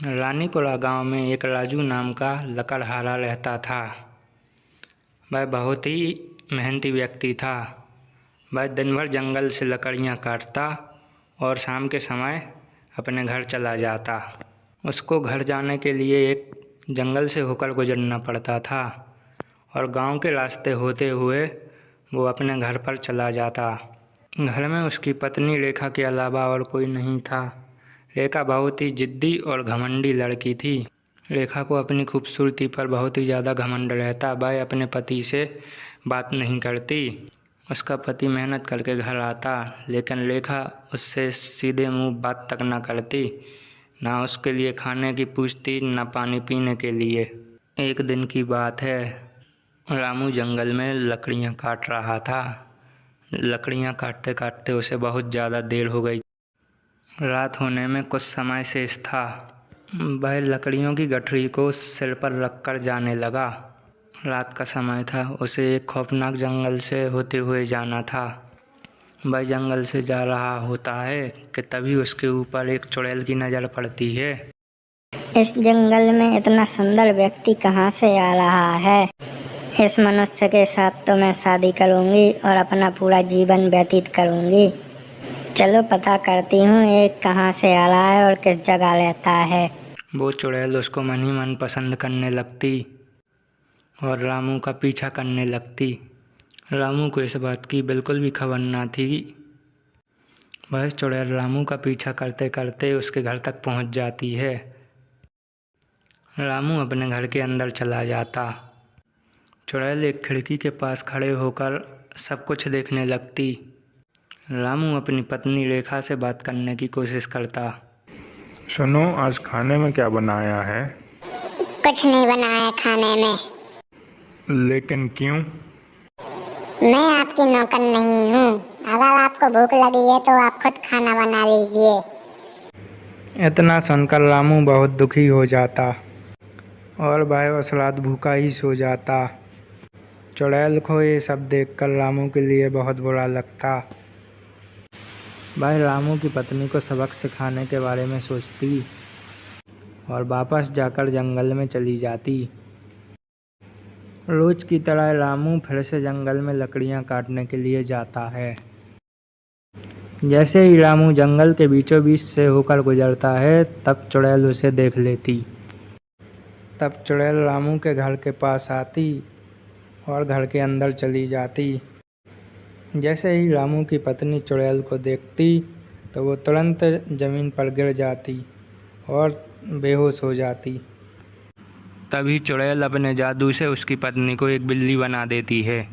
रानीपुरा गांव में एक राजू नाम का लकड़हारा रहता था। वह बहुत ही मेहनती व्यक्ति था। वह दिन भर जंगल से लकड़ियां काटता और शाम के समय अपने घर चला जाता। उसको घर जाने के लिए एक जंगल से होकर गुजरना पड़ता था और गांव के रास्ते होते हुए वो अपने घर पर चला जाता। घर में उसकी पत्नी रेखा के अलावा और कोई नहीं था। रेखा बहुत ही जिद्दी और घमंडी लड़की थी। रेखा को अपनी खूबसूरती पर बहुत ही ज़्यादा घमंड रहता। वह अपने पति से बात नहीं करती। उसका पति मेहनत करके घर आता, लेकिन रेखा उससे सीधे मुंह बात तक न करती। ना उसके लिए खाने की पूछती, न पानी पीने के लिए। एक दिन की बात है, रामू जंगल में लकड़ियाँ काट रहा था। लकड़ियाँ काटते काटते उसे बहुत ज़्यादा देर हो गई। रात होने में कुछ समय शेष था। वह लकड़ियों की गठरी को सिर पर रखकर जाने लगा। रात का समय था। उसे एक खौफनाक जंगल से होते हुए जाना था। वह जंगल से जा रहा होता है कि तभी उसके ऊपर एक चुड़ैल की नज़र पड़ती है। इस जंगल में इतना सुंदर व्यक्ति कहाँ से आ रहा है? इस मनुष्य के साथ तो मैं शादी करूँगी और अपना पूरा जीवन व्यतीत करूँगी। चलो पता करती हूँ ये कहाँ से आ रहा है और किस जगह रहता है। वो चुड़ैल उसको मन ही मन पसंद करने लगती और रामू का पीछा करने लगती। रामू को इस बात की बिल्कुल भी खबर न थी। वह चुड़ैल रामू का पीछा करते करते उसके घर तक पहुंच जाती है। रामू अपने घर के अंदर चला जाता। चुड़ैल एक खिड़की के पास खड़े होकर सब कुछ देखने लगती। रामू अपनी पत्नी रेखा से बात करने की कोशिश करता। सुनो, आज खाने में क्या बनाया है? कुछ नहीं बनाया खाने में। लेकिन क्यों? मैं आपकी नौकर नहीं हूँ। अगर आपको भूख लगी है तो आप खुद खाना बना लीजिए। इतना सुनकर रामू बहुत दुखी हो जाता और वह उस रात भूखा ही सो जाता। चुड़ैल को ये सब देखकर रामू के लिए बहुत बुरा लगता। वह रामू की पत्नी को सबक सिखाने के बारे में सोचती और वापस जाकर जंगल में चली जाती। रोज की तरह रामू फिर से जंगल में लकड़ियां काटने के लिए जाता है। जैसे ही रामू जंगल के बीचों बीच से होकर गुजरता है, तब चुड़ैल उसे देख लेती। तब चुड़ैल रामू के घर के पास आती और घर के अंदर चली जाती। जैसे ही रामू की पत्नी चुड़ैल को देखती तो वो तुरंत ज़मीन पर गिर जाती और बेहोश हो जाती। तभी चुड़ैल अपने जादू से उसकी पत्नी को एक बिल्ली बना देती है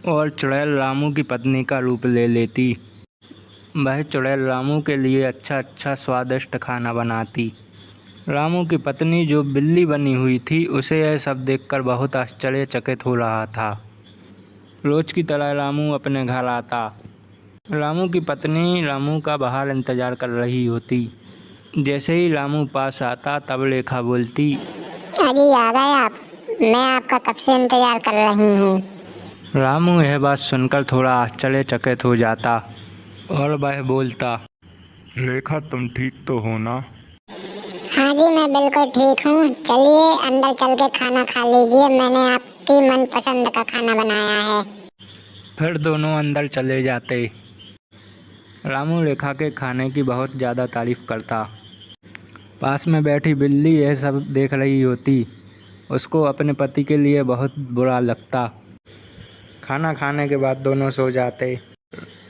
और चुड़ैल रामू की पत्नी का रूप ले लेती। वह चुड़ैल रामू के लिए अच्छा स्वादिष्ट खाना बनाती। रामू की पत्नी जो बिल्ली बनी हुई थी, उसे यह सब देखकर बहुत आश्चर्यचकित हो रहा था। रोज की तरह रामू अपने घर आता। रामू की पत्नी रामू का बाहर इंतज़ार कर रही होती। जैसे ही रामू पास आता, तब रेखा बोलती, अरे आ गए आप। मैं आपका कब से इंतजार कर रही हूँ। रामू यह बात सुनकर थोड़ा आश्चर्यचकित हो जाता और वह बोलता, रेखा, तुम ठीक तो हो ना? हाँ जी, मैं बिल्कुल ठीक हूँ। चलिए अंदर चल के खाना खा लीजिए। मैंने आपकी मनपसंद का खाना बनाया है। फिर दोनों अंदर चले जाते। रामू रेखा के खाने की बहुत ज़्यादा तारीफ करता। पास में बैठी बिल्ली यह सब देख रही होती। उसको अपने पति के लिए बहुत बुरा लगता। खाना खाने के बाद दोनों सो जाते।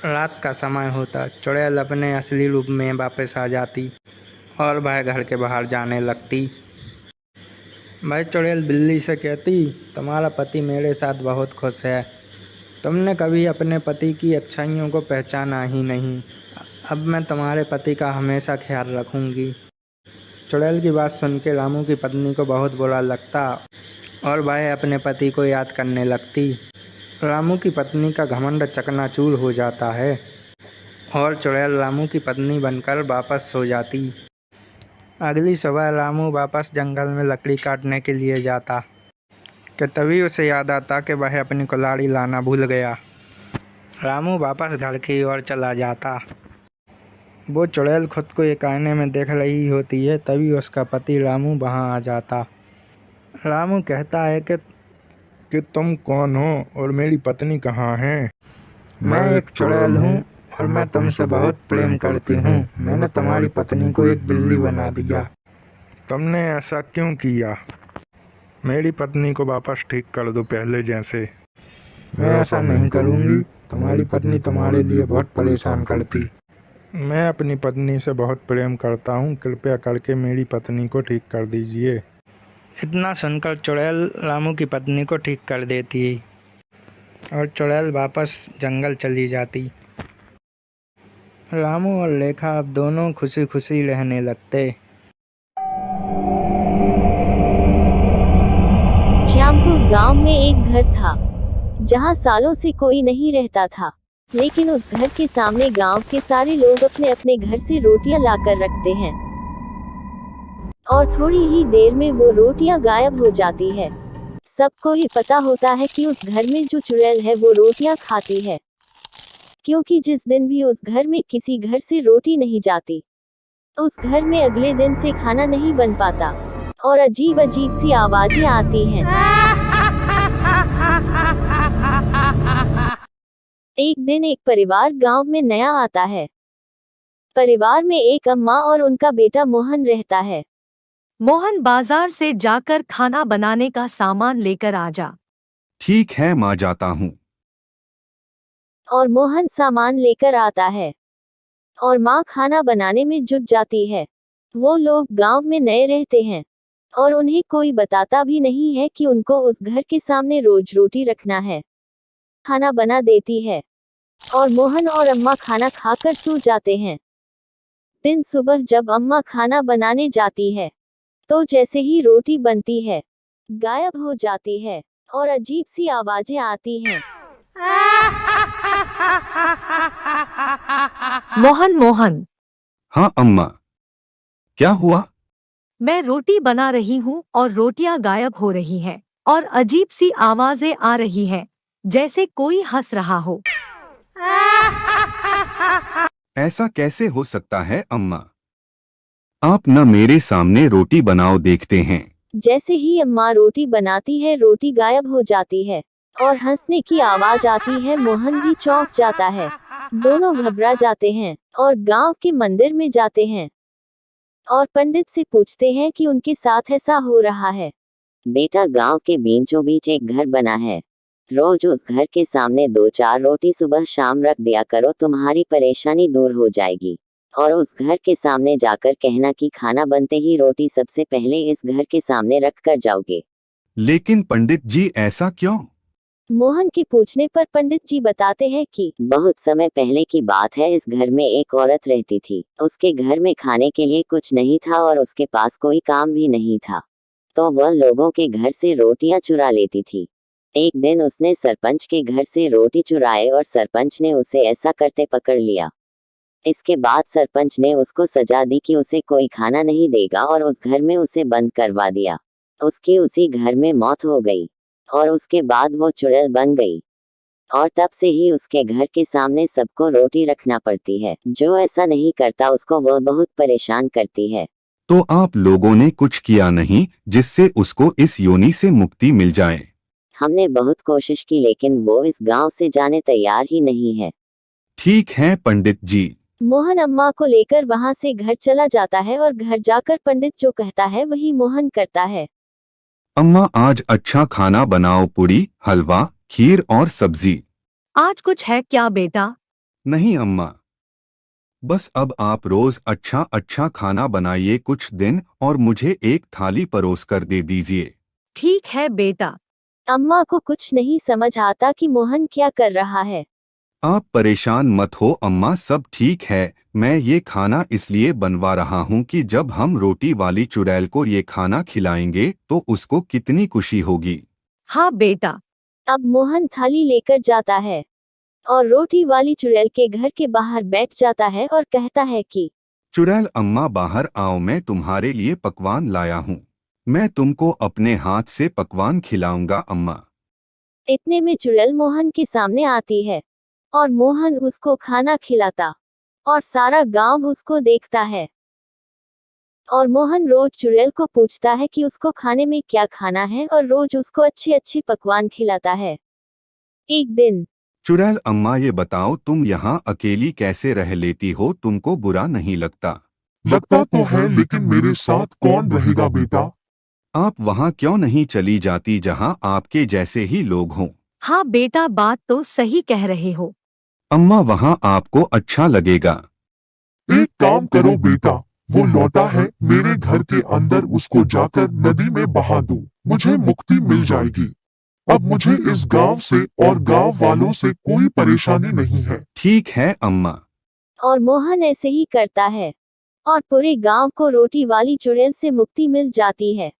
रात का समय होता। चुड़ैल अपने असली रूप में वापस आ जाती और वह घर के बाहर जाने लगती। वह चुड़ैल बिल्ली से कहती, तुम्हारा पति मेरे साथ बहुत खुश है। तुमने कभी अपने पति की अच्छाइयों को पहचाना ही नहीं। अब मैं तुम्हारे पति का हमेशा ख्याल रखूंगी। चुड़ैल की बात सुन के रामू की पत्नी को बहुत बुरा लगता और वह अपने पति को याद करने लगती। रामू की पत्नी का घमंड चकनाचूर हो जाता है और चुड़ैल रामू की पत्नी बनकर वापस सो जाती। अगली सुबह रामू वापस जंगल में लकड़ी काटने के लिए जाता कि तभी उसे याद आता कि वह अपनी कुल्हाड़ी लाना भूल गया। रामू वापस घर की ओर चला जाता। वो चुड़ैल खुद को एक आईने में देख रही होती है, तभी उसका पति रामू वहाँ आ जाता। रामू कहता है कि तुम कौन हो और मेरी पत्नी कहाँ है? मैं एक चुड़ैल हूँ और मैं तुमसे बहुत प्रेम करती हूँ। मैंने तुम्हारी पत्नी को एक बिल्ली बना दिया। तुमने ऐसा क्यों किया? मेरी पत्नी को वापस ठीक कर दो पहले जैसे। मैं ऐसा नहीं करूँगी, तुम्हारी पत्नी तुम्हारे लिए बहुत परेशान करती। मैं अपनी पत्नी से बहुत प्रेम करता हूँ, कृपया करके मेरी पत्नी को ठीक कर दीजिए। इतना सुनकर चुड़ैल रामू की पत्नी को ठीक कर देती और चुड़ैल वापस जंगल चली जाती। रामू और लेखा अब दोनों खुशी खुशी रहने लगते। श्यामपुर गांव में एक घर था जहां सालों से कोई नहीं रहता था, लेकिन उस घर के सामने गांव के सारे लोग अपने अपने घर से रोटियां लाकर रखते हैं और थोड़ी ही देर में वो रोटियां गायब हो जाती है। सबको ही पता होता है कि उस घर में जो चुड़ैल है वो रोटियां खाती है, क्योंकि जिस दिन भी उस घर में किसी घर से रोटी नहीं जाती, उस घर में अगले दिन से खाना नहीं बन पाता और अजीब अजीब सी आवाजें आती हैं। एक दिन एक परिवार गांव में नया आता है। परिवार में एक अम्मा और उनका बेटा मोहन रहता है। मोहन बाजार से जाकर खाना बनाने का सामान लेकर आ जा। ठीक है माँ, जाता हूँ। और मोहन सामान लेकर आता है और माँ खाना बनाने में जुट जाती है। वो लोग गांव में नए रहते हैं और उन्हें कोई बताता भी नहीं है कि उनको उस घर के सामने रोज रोटी रखना है। खाना बना देती है और मोहन और अम्मा खाना खाकर सो जाते हैं। दिन सुबह जब अम्मा खाना बनाने जाती है तो जैसे ही रोटी बनती है, गायब हो जाती है और अजीब सी आवाजें आती हैं। मोहन, हाँ अम्मा, क्या हुआ? मैं रोटी बना रही हूँ और रोटियां गायब हो रही हैं और अजीब सी आवाजें आ रही हैं, जैसे कोई हंस रहा हो। ऐसा कैसे हो सकता है अम्मा? आप न मेरे सामने रोटी बनाओ, देखते हैं। जैसे ही अम्मा रोटी बनाती है, रोटी गायब हो जाती है और हंसने की आवाज आती है। मोहन भी चौंक जाता है। दोनों घबरा जाते हैं और गांव के मंदिर में जाते हैं और पंडित से पूछते हैं कि उनके साथ ऐसा हो रहा है। बेटा, गांव के बीचों बीच एक घर बना है, रोज उस घर के सामने 2-4 रोटी सुबह शाम रख दिया करो, तुम्हारी परेशानी दूर हो जाएगी। और उस घर के सामने जाकर कहना कि खाना बनते ही रोटी सबसे पहले इस घर के सामने रख कर जाओगे। लेकिन पंडित जी, ऐसा क्यों? मोहन के पूछने पर पंडित जी बताते हैं कि बहुत समय पहले की बात है। इस घर में एक औरत रहती थी। उसके घर में खाने के लिए कुछ नहीं था और उसके पास कोई काम भी नहीं था, तो वह लोगों के घर से रोटियां चुरा लेती थी। एक दिन उसने सरपंच के घर से रोटी चुराए और सरपंच ने उसे ऐसा करते पकड़ लिया। इसके बाद सरपंच ने उसको सजा दी कि उसे कोई खाना नहीं देगा और उस घर में उसे बंद करवा दिया। उसकी उसी घर में मौत हो गई और उसके बाद वो चुड़ैल बन गई और तब से ही उसके घर के सामने सबको रोटी रखना पड़ती है। जो ऐसा नहीं करता उसको वह बहुत परेशान करती है। तो आप लोगों ने कुछ किया नहीं जिससे उसको इस योनि से मुक्ति मिल जाए? हमने बहुत कोशिश की, लेकिन वो इस गांव से जाने तैयार ही नहीं है। ठीक है पंडित जी। मोहन अम्मा को लेकर वहां से घर चला जाता है और घर जाकर पंडित जो कहता है वही मोहन करता है। अम्मा, आज अच्छा खाना बनाओ, पूरी, हलवा, खीर और सब्जी। आज कुछ है क्या बेटा? नहीं अम्मा, बस अब आप रोज अच्छा अच्छा खाना बनाइए कुछ दिन और मुझे एक थाली परोस कर दे दीजिए। ठीक है बेटा। अम्मा को कुछ नहीं समझ आता कि मोहन क्या कर रहा है। आप परेशान मत हो अम्मा, सब ठीक है। मैं ये खाना इसलिए बनवा रहा हूँ कि जब हम रोटी वाली चुड़ैल को ये खाना खिलाएंगे तो उसको कितनी खुशी होगी। हाँ बेटा। अब मोहन थाली लेकर जाता है और रोटी वाली चुड़ैल के घर के बाहर बैठ जाता है और कहता है कि चुड़ैल अम्मा बाहर आओ, मैं तुम्हारे लिए पकवान लाया हूँ। मैं तुमको अपने हाथ से पकवान खिलाऊंगा अम्मा। इतने में चुड़ैल मोहन के सामने आती है और मोहन उसको खाना खिलाता और सारा गांव उसको देखता है। और मोहन रोज चुड़ैल को पूछता है कि उसको खाने में क्या खाना है और रोज उसको अच्छे अच्छे पकवान खिलाता है। एक दिन चुड़ैल अम्मा ये बताओ तुम यहाँ अकेली कैसे रह लेती हो, तुमको बुरा नहीं लगता? लगता तो है, लेकिन मेरे साथ कौन रहेगा बेटा? आप वहाँ क्यों नहीं चली जाती जहाँ आपके जैसे ही लोग हों? हाँ बेटा, बात तो सही कह रहे हो। अम्मा वहाँ आपको अच्छा लगेगा। एक काम करो बेटा, वो लौटा है मेरे घर के अंदर, उसको जाकर नदी में बहा दो, मुझे मुक्ति मिल जाएगी। अब मुझे इस गांव से और गांव वालों से कोई परेशानी नहीं है। ठीक है अम्मा। और मोहन ऐसे ही करता है और पूरे गांव को रोटी वाली चुड़ैल से मुक्ति मिल जाती है।